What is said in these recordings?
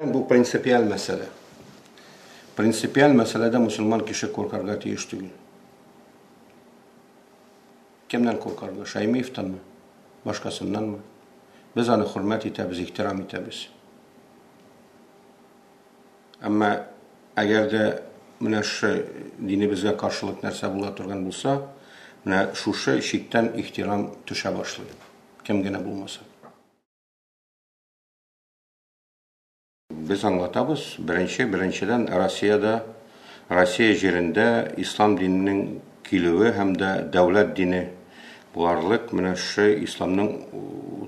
Bu prinsipial mesele. Prinsipial meselede Müslüman kişi korkarga tiyiş değil. Kimden korkarga? Şaymiyev'ten mi? Başkasından mı? Biz onu hürmet itebiz, ihtiram itebiz. Ama eğer de dinimizge karşılık nerse bula turgan bulsa, şu şikten ihtiram tüşe başlıyor. Kim gene bulmasa. Biz anlatabız. Birinciden Rusya yerinde İslam dininin kilüvi hem de devlet dini bularlık İslam'ın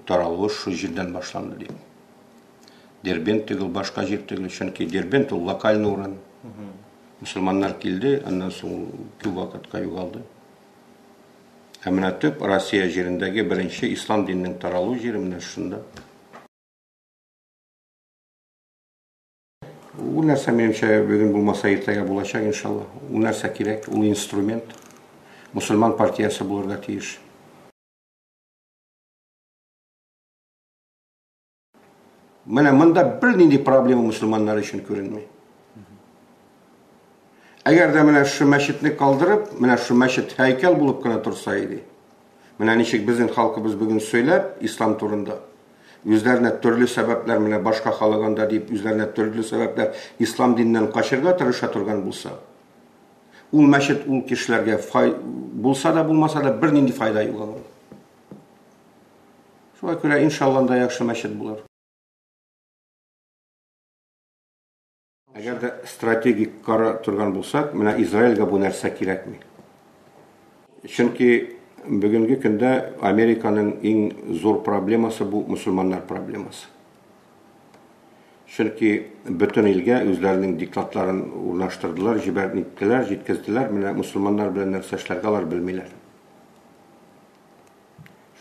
taralığı şu yerden başlandı diyeyim. Derbent tügül, başka yer tügül. Çünkü Derbent o lokal oran. Müslümanlar kildi, ondan sonra ki vakitka yugaldı. Hemen tüp Rusya yerindeki birinci İslam dininin taralığı yeri şunda. Bu nerse menimçe bugün bulmasa ertege bulacak inşallah. Bu nerse gerek, o instrument. Müslüman partiyası bulurga tiyiş. Mında bir nindi problemi Müslümanlar için görünmüyor. Eğer de şu meşitini kaldırıp, şu meşit heykel bulup kana tursaydı. Nişik bizim halkımız bugün söylep, İslam turunda. Üzerine türlü sebepler, başka halkında deyip, üzerine türlü sebepler İslam dininden kaçırga tırışa turgan bulsa. Ul meşit, ul kişilerge bulsa da bulmasa da bir nindi fayda yok. Şuna göre inşallah da yakşı meşit bular. Eğer de stratejik kara turgan bulsak, İsrail'e bu nerse gerek mi? Çünkü bugünkü günde Amerika'nın en zor probleması bu Müslümanlar probleması. Çünkü bütün ilge özlerinin diktatlarını uğraştırdılar, jitkizdiler, Müslümanlar bilenler seçlergalar bilmiyorlar.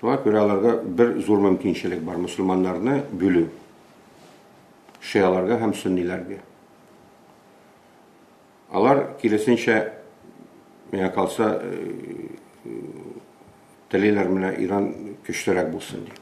Şuna göre alarga bir zor mümkünçilik var Müslümanlarını bölü. Şialarga hem Sünnilerge. Alar kilesince kalsa deliler İran güçlürek bulsun diye.